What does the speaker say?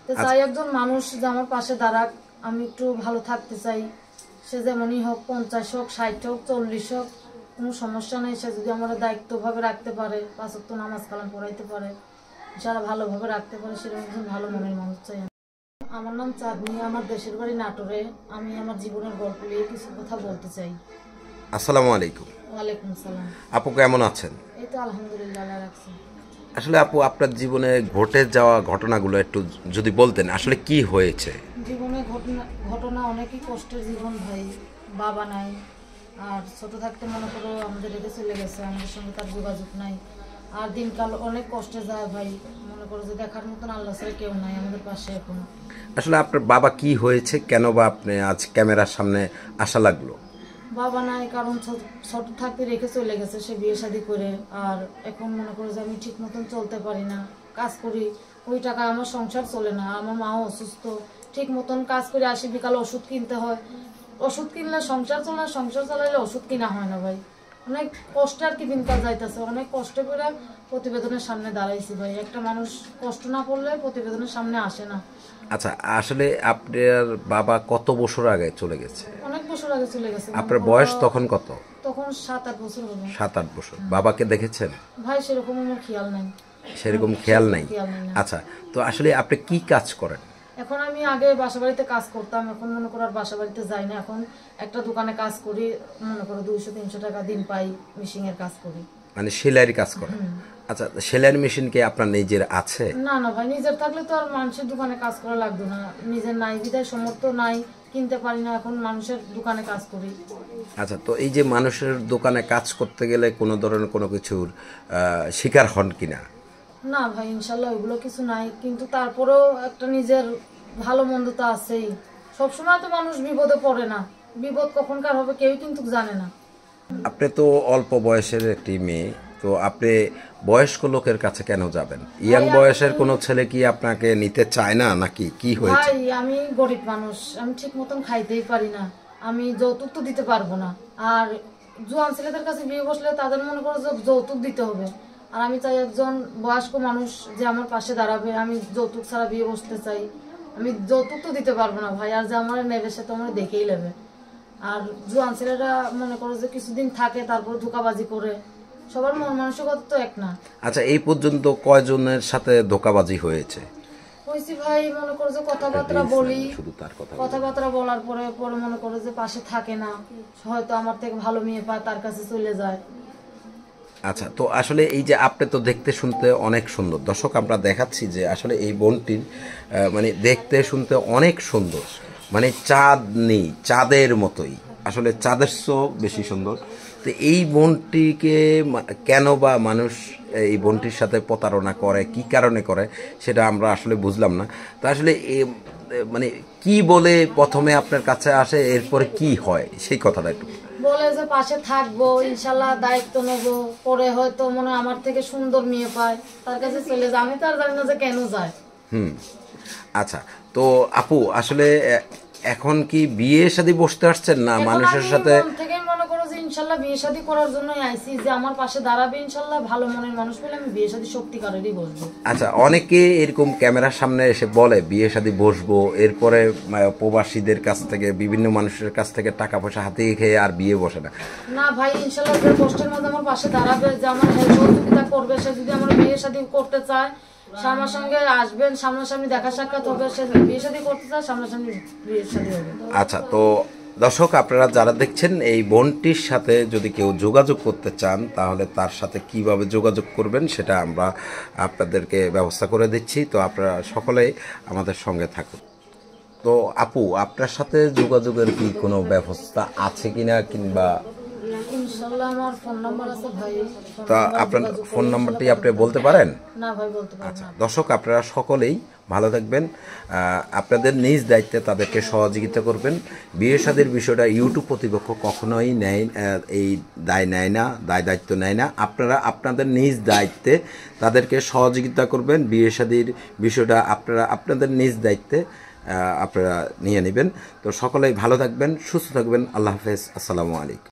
তো চাই একজন মানুষ যে আমার পাশে দাঁড়াক, আমি একটু ভালো থাকতে চাই। সে যেমনই হোক, 50 হোক, 60 হোক, 40 হোক, কোনো সমস্যা নেই। সে যদি আমার দায়িত্বভাবে রাখতে পারে, 5 ওয়াক্ত নামাজ কালাম পড়াইতে পারে, যারা ভালোভাবে রাখতে পারে, সেরকম একজন ভালো মনের মানুষ চাই। আমার নাম চাঁদনি, আমার দেশের বাড়ি নাটোরে। আমি আমার জীবনের গল্প নিয়ে কিছু কথা বলতে চাই। আসসালামু আলাইকুম। ওয়ালাইকুম সালাম। আপু কেমন আছেন? এই তো আলহামদুলিল্লাহ, আল্লাহ রাখছে। আসলে আপু, আপনার জীবনে ঘটে যাওয়া ঘটনাগুলো একটু যদি বলতেন, আসলে কি হয়েছে? জীবনে ঘটনা অনেকই কষ্টের জীবন ভাই। বাবা নাই, আর ছোট থাকতে মনে করো আমাদের রেখে চলে গেছে, আমাদের সঙ্গে তার যোগাযোগ নাই। আর দিনকাল অনেক কষ্টে যায় ভাই। মনে করো যে দেখার মতন আল্লাহ ছাড়া কেউ নাই আমাদের পাশে এখন। আসলে আপনার বাবা কি হয়েছে, কেন বা আপনি আজ ক্যামেরার সামনে আসা লাগলো? বাবা নাই, কারণ ছোট থাকতে রেখে চলে গেছে সে বিয়ে শাদী করে। আর এখন মনে করো যে আমি ঠিক মতন চলতে পারি না, কাজ করি, ওই টাকায় আমার সংসার চলে না। আমার মাও অসুস্থ, ঠিক মতন কাজ করে আসি, বিকালে ওষুধ কিনতে হয়। ওষুধ কিনলে সংসার চলে না, সংসার চালাইলে ওষুধ কিনা হয় না ভাই। অনেক কষ্টে আর কি দিনকাল যাইতেছে। অনেক কষ্টে করে প্রতিবেদনের সামনে দাঁড়াইছি ভাই। একটা মানুষ কষ্ট না করলে প্রতিবেদনের সামনে আসে না। আচ্ছা, আসলে আপনার বাবা কত বছর আগে চলে গেছে? অনেক বছর আগে চলে গেছে। আপনার বয়স তখন কত? তখন 7-8 বছর হবে। 7-8 বছর। বাবাকে দেখেছেন? ভাই সেরকম আমার খেয়াল নাই। সেরকম খেয়াল নাই। আচ্ছা, তো আসলে আপনি কি কাজ করেন? এখন আমি আগে বাসা বাড়িতে কাজ করতাম, এখন মনে করো আর বাসা বাড়িতে যাই না। এখন একটা দোকানে কাজ করি, মনে করো 200-300 টাকা দিন পাই, মেশিং এর কাজ করি। মানে সেলাইয়ের কাজ করেন? আচ্ছা, সেলাইয়ের মেশিন কি আপনার নিজের আছে? না না ভাই, নিজের থাকলে তো আর মানুষের দোকানে কাজ করা লাগতো না। নিজের নাই বিধায় সামর্থ্য নাই, কিনতে পারি না, এখন মানুষের দোকানে কাজ করি। আচ্ছা, তো এই যে মানুষের দোকানে কাজ করতে গেলে কোনো ধরনের কোনো কিছুর শিকার হন কিনা? না ভাই, ইনশাল্লাহ ওইগুলো কিছু নাই, কিন্তু তারপরেও একটা নিজের ভালো মন্দ তো আছেই। সবসময় তো মানুষ বিপদে পড়ে না, বিপদ কখনকার হবে কেউ কিন্তু জানে না। আপনি তো অল্প বয়সের একটি মেয়ে, তো আপনি বয়স্ক লোকের কাছে কেন যাবেন? ইয়াং বয়সের কোনো ছেলে কি আপনাকে নিতে চায় না, নাকি কি হয়েছে? ভাই আমি গরিব মানুষ, আমি ঠিক মতন খাইতেই পারি না, আমি যৌতুক তো দিতে পারবো না। আর জোয়ান ছেলেদের কাছে বিয়ে বসলে তাদের মনে করো যে যৌতুক দিতে হবে। আর আমি চাই একজন বয়স্ক মানুষ যে আমার পাশে দাঁড়াবে। আমি যৌতুক ছাড়া বিয়ে বসতে চাই। আমি যৌতুক তো দিতে পারবো না ভাই, আর যে আমার নেবে সে তো আমার দেখেই নেবে। আর জোয়ান ছেলেরা মনে করো যে কিছুদিন থাকে, তারপর ধোঁকাবাজি করে। সবার মন মানসিকতা তো এক না। আচ্ছা, এই পর্যন্ত কয়জনের সাথে ধোঁকাবাজি হয়েছে? হয়েছি ভাই, মনে করো যে কথাবার্তা বলি, কথাবার্তা বলার পরে পরে মনে করো যে পাশে থাকে না, হয়তো আমার থেকে ভালো মেয়ে পায়, তার কাছে চলে যায়। আচ্ছা, তো আসলে এই যে আপনি তো দেখতে শুনতে অনেক সুন্দর, দর্শক আমরা দেখাচ্ছি যে আসলে এই বোনটির মানে দেখতে শুনতে অনেক সুন্দর, মানে চাঁদনি, চাঁদের মতোই, আসলে চাঁদের চেয়েও বেশি সুন্দর। তো এই বোনটিকে কেন বা মানুষ এই বোনটির সাথে প্রতারণা করে, কি কারণে করে, সেটা আমরা আসলে বুঝলাম না। তো আসলে মানে কি বলে প্রথমে আপনার কাছে আসে, এরপরে কি হয় সেই কথাটা একটু বলে যে পাশে থাকবো, ইনশাল্লাহ দায়িত্ব নেবো, পরে হয়তো মনে আমার থেকে সুন্দর মেয়ে পায়, তার কাছে চলে যায়। আমি তো আর জানি না যে কেন যায়। আচ্ছা, তো আপু আসলে এখন কি বিয়ে শাদী বসতে আসছেন না মানুষের সাথে? থেকে মনে করো যে ইনশাল্লাহ বিয়ে শাদী করার জন্যই আইছি, যে আমার পাশে দাঁড়াবে ইনশাল্লাহ, ভালো মনের মানুষ পেলে আমি বিয়ে শাদী সত্যিকারেরই বসবো। আচ্ছা, অনেকে এরকম ক্যামেরার সামনে এসে বলে বিয়ে শাদী বসবো, এরপরে প্রবাসীদের কাছ থেকে, বিভিন্ন মানুষের কাছ থেকে টাকা পয়সা হাতিয়ে খেয়ে আর বিয়ে বসে না। না ভাই, ইনশাল্লাহ যে কষ্টের মধ্যে আমার পাশে দাঁড়াবে, যে আমার সহযোগিতা করবে, সে যদি আমার বিয়ে শাদী করতে চায় আমার সঙ্গে আসবেন, সামনাসামনি দেখা সাক্ষাৎ হবে। সে বিয়ে শাদী করতে চায়, সামনাসামনি বিয়ে শাদী হবে। আচ্ছা, তো দর্শক আপনারা যারা দেখছেন, এই বোনটির সাথে যদি কেউ যোগাযোগ করতে চান, তাহলে তার সাথে কিভাবে যোগাযোগ করবেন সেটা আমরা আপনাদেরকে ব্যবস্থা করে দিচ্ছি। তো আপনারা সকলেই আমাদের সঙ্গে থাকুন। তো আপু, আপনার সাথে যোগাযোগের কি কোনো ব্যবস্থা আছে কিনা, কিংবা? ইনশাআল্লাহ আমার ফোন নাম্বার আছে ভাই। তা আপনার ফোন নাম্বারটি আপনি বলতে পারেন? না ভাই, বলতে পারবো না। আচ্ছা, দর্শক আপনারা সকলেই ভালো থাকবেন। আপনাদের নিজ দায়িত্বে তাদেরকে সহযোগিতা করবেন। বিয়ে শাদীর বিষয়টা ইউটিউব কর্তৃপক্ষ কখনোই নেয়, এই দায় নেয় না, দায় দায়িত্ব নেয় না। আপনারা আপনাদের নিজ দায়িত্বে তাদেরকে সহযোগিতা করবেন। বিয়ে শাদীর বিষয়টা আপনারা আপনাদের নিজ দায়িত্বে আপনারা নিয়ে নেবেন। তো সকলেই ভালো থাকবেন, সুস্থ থাকবেন। আল্লাহ হাফেজ, আসসালামু আলাইকুম।